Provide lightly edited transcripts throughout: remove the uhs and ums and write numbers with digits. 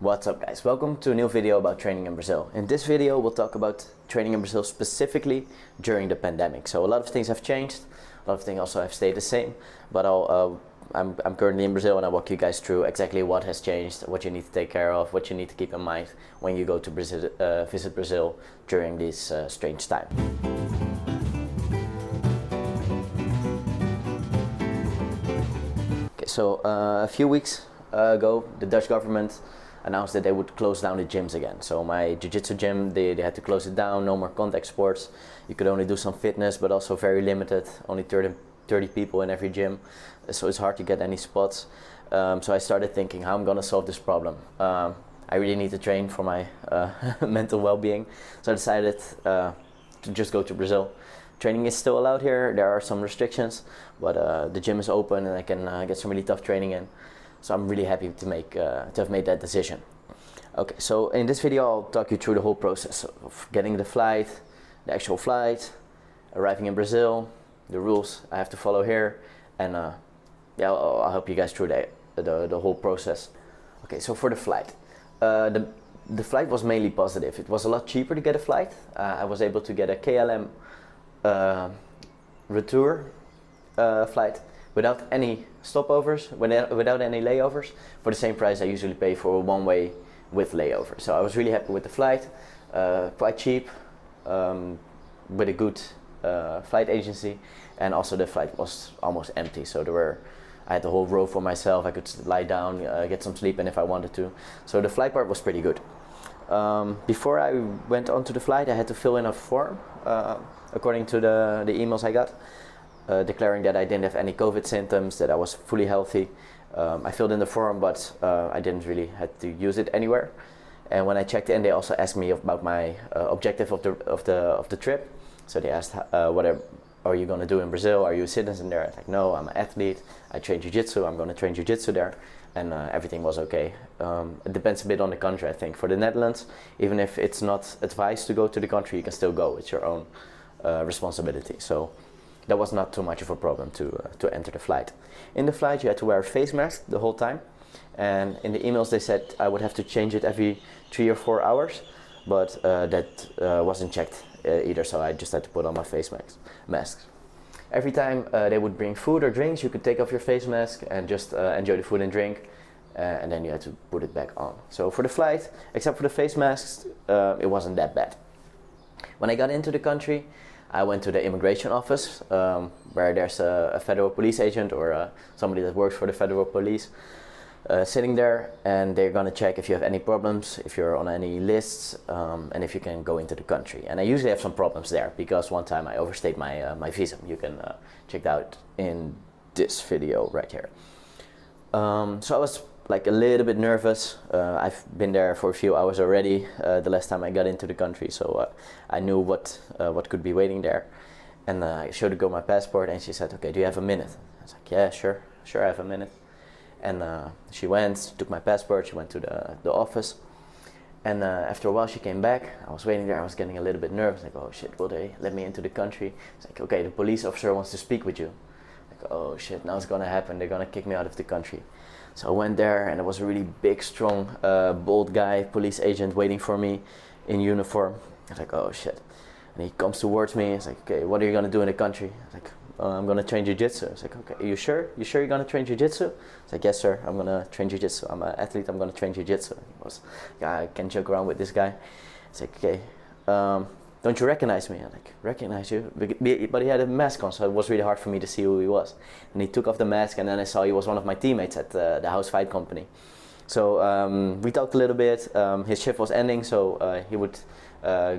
What's up guys, welcome to a new video about training in Brazil. In this video we'll talk about training in Brazil specifically during the pandemic. So a lot of things have changed, a lot of things also have stayed the same, but I'm currently in Brazil and I'll walk you guys through exactly what has changed, what you need to take care of, what you need to keep in mind when you go to Brazil, visit Brazil during this strange time. Okay, so a few weeks ago the Dutch government announced that they would close down the gyms again. So my jiu-jitsu gym, they had to close it down, no more contact sports. You could only do some fitness, but also very limited, only 30 people in every gym. So it's hard to get any spots. So I started thinking how I'm gonna solve this problem. I really need to train for my mental well-being. So I decided to just go to Brazil. Training is still allowed here, there are some restrictions, but the gym is open and I can get some really tough training in. So I'm really happy to have made that decision. Okay, so in this video I'll talk you through the whole process of getting the flight, the actual flight, arriving in Brazil, the rules I have to follow here, and yeah, I'll help you guys through the whole process. Okay, so for the flight, the flight was mainly positive. It was a lot cheaper to get a flight. I was able to get a KLM retour flight without any stopovers, without any layovers, for the same price I usually pay for a one-way with layover. So I was really happy with the flight, quite cheap, with a good flight agency, and also the flight was almost empty. So I had the whole row for myself. I could lie down, get some sleep, and if I wanted to. So the flight part was pretty good. Before I went onto the flight, I had to fill in a form according to the emails I got. Declaring that I didn't have any COVID symptoms, that I was fully healthy. I filled in the form, but I didn't really have to use it anywhere. And when I checked in, they also asked me about my objective of the trip. So they asked, what are you going to do in Brazil? Are you a citizen there? I was like, no, I'm an athlete. I train jiu-jitsu. I'm going to train jiu-jitsu there. And everything was okay. It depends a bit on the country, I think. For the Netherlands, even if it's not advised to go to the country, you can still go. It's your own responsibility. So that was not too much of a problem to enter the flight. In the flight you had to wear a face mask the whole time, and in the emails they said I would have to change it every 3 or 4 hours, but that wasn't checked either, so I just had to put on my face masks. Every time they would bring food or drinks, you could take off your face mask and just enjoy the food and drink, and then you had to put it back on. So for the flight, except for the face masks, it wasn't that bad. When I got into the country, I went to the immigration office, where there's a federal police agent or somebody that works for the federal police sitting there, and they're gonna check if you have any problems, if you're on any lists, and if you can go into the country. And I usually have some problems there because one time I overstayed my visa. You can check that out in this video right here. So I was like a little bit nervous. I've been there for a few hours already, the last time I got into the country, so I knew what could be waiting there. And I showed the girl my passport and she said, okay, do you have a minute? I was like, yeah, sure I have a minute. And she went, took my passport, she went to the office, and after a while she came back. I was waiting there, I was getting a little bit nervous, like, oh shit, will they let me into the country? It's like, okay, the police officer wants to speak with you. Like, oh shit, now it's gonna happen, they're gonna kick me out of the country. So I went there and there was a really big, strong, bold guy, police agent waiting for me in uniform. I was like, oh shit. And he comes towards me, he's like, okay, what are you gonna do in the country? I was like, I'm gonna train jiu-jitsu. I was like, okay, are you sure? You sure you're gonna train jiu-jitsu? I was like, yes sir, I'm gonna train jiu-jitsu. I'm an athlete, I'm gonna train jiu-jitsu. He was, yeah, I can joke around with this guy. It's like, okay, don't you recognize me? I'm like, recognize you? But he had a mask on, so it was really hard for me to see who he was. And he took off the mask, and then I saw he was one of my teammates at the house fight company. So we talked a little bit. His shift was ending, so he would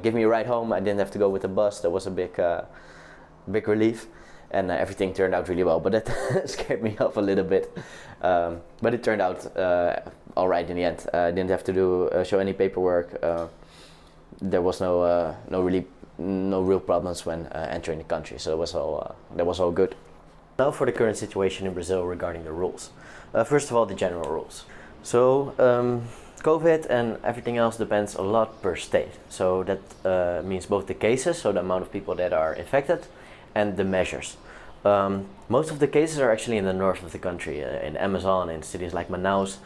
give me a ride home. I didn't have to go with the bus. That was a big relief. And everything turned out really well, but that scared me off a little bit. But it turned out all right in the end. I didn't have to show any paperwork. There was no real problems when entering the country, so that was all good. Now for the current situation in Brazil regarding the rules. First of all, the general rules. So COVID and everything else depends a lot per state. So that means both the cases, so the amount of people that are infected, and the measures. Most of the cases are actually in the north of the country, in Amazon, in cities like Manaus,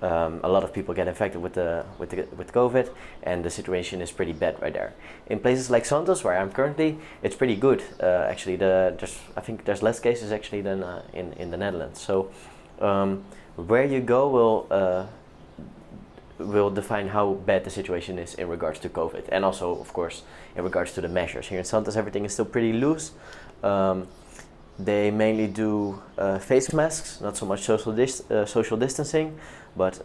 A lot of people get infected with COVID, and the situation is pretty bad right there. In places like Santos, where I'm currently, it's pretty good. Actually, I think there's less cases actually than in the Netherlands. So where you go will define how bad the situation is in regards to COVID, and also, of course, in regards to the measures. Here in Santos, everything is still pretty loose. They mainly do face masks, not so much social distancing, but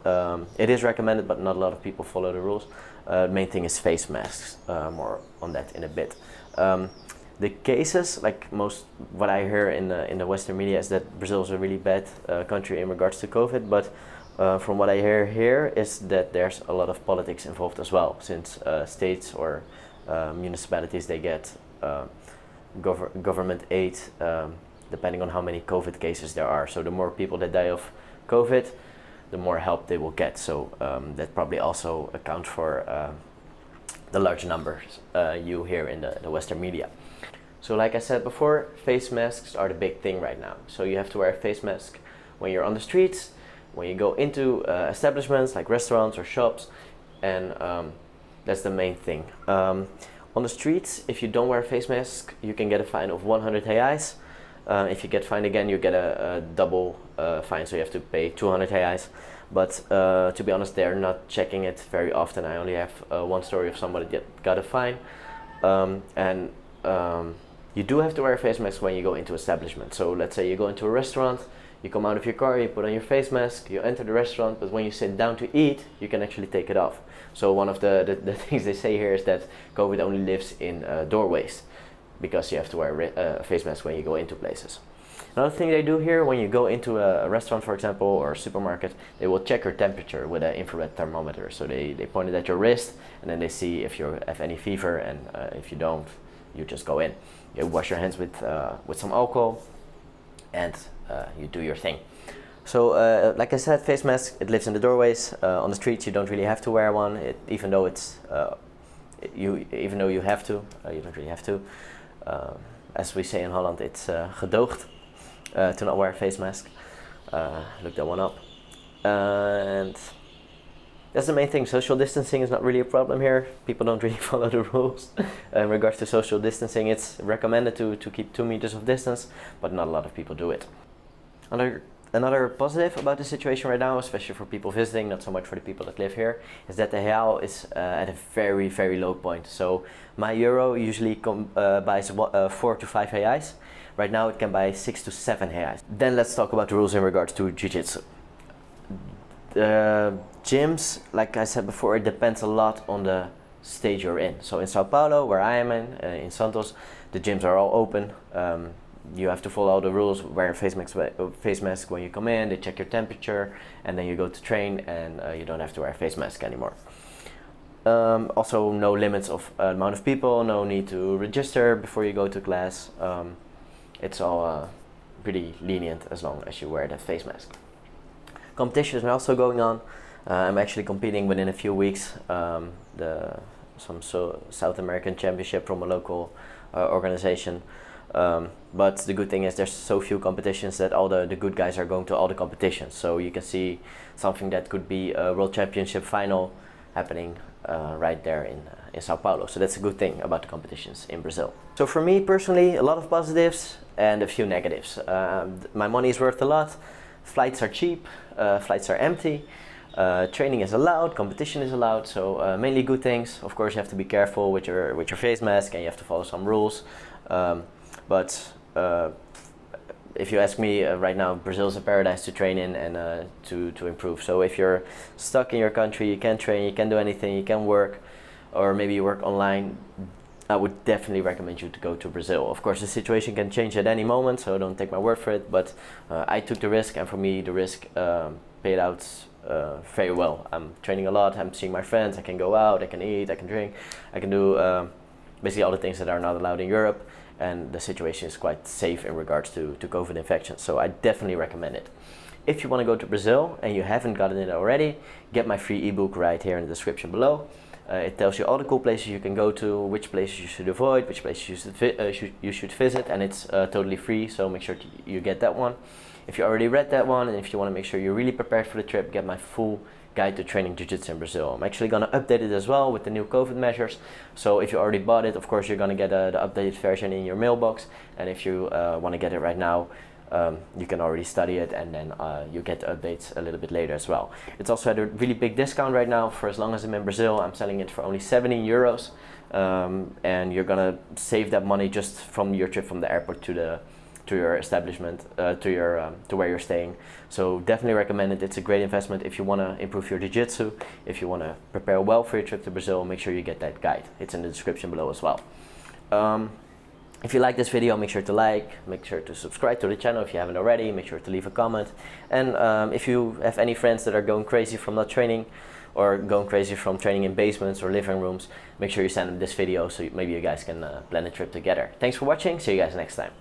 it is recommended, but not a lot of people follow the rules. The main thing is face masks, more on that in a bit. The cases, what I hear in the Western media is that Brazil is a really bad country in regards to COVID, but from what I hear here is that there's a lot of politics involved as well, since states or municipalities, they get government aid depending on how many COVID cases there are. So the more people that die of COVID, the more help they will get. So that probably also accounts for the large numbers you hear in the Western media. So like I said before, face masks are the big thing right now. So you have to wear a face mask when you're on the streets, when you go into establishments like restaurants or shops, and that's the main thing. On the streets, if you don't wear a face mask, you can get a fine of 100 reais. If you get fined again, you get a double fine, so you have to pay 200 reais. But to be honest, they're not checking it very often. I only have one story of somebody that got a fine. You do have to wear a face mask when you go into establishment. So let's say you go into a restaurant, you come out of your car, you put on your face mask, you enter the restaurant, but when you sit down to eat, you can actually take it off. So one of the things they say here is that COVID only lives in doorways, because you have to wear a face mask when you go into places. Another thing they do here, when you go into a restaurant, for example, or a supermarket, they will check your temperature with an infrared thermometer. So they point it at your wrist, and then they see if you have any fever, and if you don't, you just go in. You wash your hands with some alcohol, and you do your thing. So like I said, face mask, it lives in the doorways. On the streets, you don't really have to wear one, even though you have to, you don't really have to. As we say in Holland, it's gedoogd to not wear a face mask. Look that one up. And that's the main thing. Social distancing is not really a problem here. People don't really follow the rules. In regards to social distancing, it's recommended to keep 2 meters of distance, but not a lot of people do it. Another positive about the situation right now, especially for people visiting, not so much for the people that live here, is that the real is at a very, very low point. So my euro usually buys 4 to 5 reais. Right now it can buy 6 to 7 reais. Then let's talk about the rules in regards to jiu-jitsu. The gyms, like I said before, it depends a lot on the stage you're in. So in Sao Paulo, where I am in Santos, the gyms are all open. You have to follow all the rules, wear a face mask when you come in, they check your temperature, and then you go to train, and you don't have to wear a face mask anymore. Also, no limits of amount of people, no need to register before you go to class. It's all pretty lenient as long as you wear that face mask. Competitions are also going on. I'm actually competing within a few weeks, some South American championship from a local organization. But the good thing is there's so few competitions that all the good guys are going to all the competitions. So you can see something that could be a world championship final happening right there in Sao Paulo. So that's a good thing about the competitions in Brazil. So for me personally, a lot of positives and a few negatives. My money is worth a lot. Flights are cheap, flights are empty. Training is allowed, competition is allowed, so mainly good things. Of course, you have to be careful with your face mask, and you have to follow some rules. But if you ask me, right now Brazil is a paradise to train in and to improve. So if you're stuck in your country, you can't train, you can't do anything, you can work, or maybe you work online, I would definitely recommend you to go to Brazil. Of course, the situation can change at any moment, so don't take my word for it, but I took the risk, and for me the risk paid out very well. I'm training a lot, I'm seeing my friends, I can go out, I can eat, I can drink, I can do basically all the things that are not allowed in Europe, and the situation is quite safe in regards to COVID infections, so I definitely recommend it. If you want to go to Brazil and you haven't gotten it already, get my free ebook right here in the description below. It tells you all the cool places you can go to, which places you should avoid, which places you should visit, and it's totally free, so make sure you get that one. If you already read that one, and if you want to make sure you're really prepared for the trip, get my full guide to training jiu-jitsu in Brazil. I'm actually going to update it as well with the new COVID measures. So if you already bought it, of course you're going to get the updated version in your mailbox. And if you want to get it right now, you can already study it, and then you get the updates a little bit later as well. It's also at a really big discount right now. For as long as I'm in Brazil, I'm selling it for only 17 euros. And you're going to save that money just from your trip from the airport to your establishment, to where you're staying. So definitely recommend it. It's a great investment if you want to improve your jiu-jitsu, if you want to prepare well for your trip to Brazil. Make sure you get that guide. It's in the description below as well. If you like this video, make sure to like, make sure to subscribe to the channel if you haven't already, make sure to leave a comment. And if you have any friends that are going crazy from not training, or going crazy from training in basements or living rooms, make sure you send them this video so maybe you guys can plan a trip together. Thanks for watching, see you guys next time.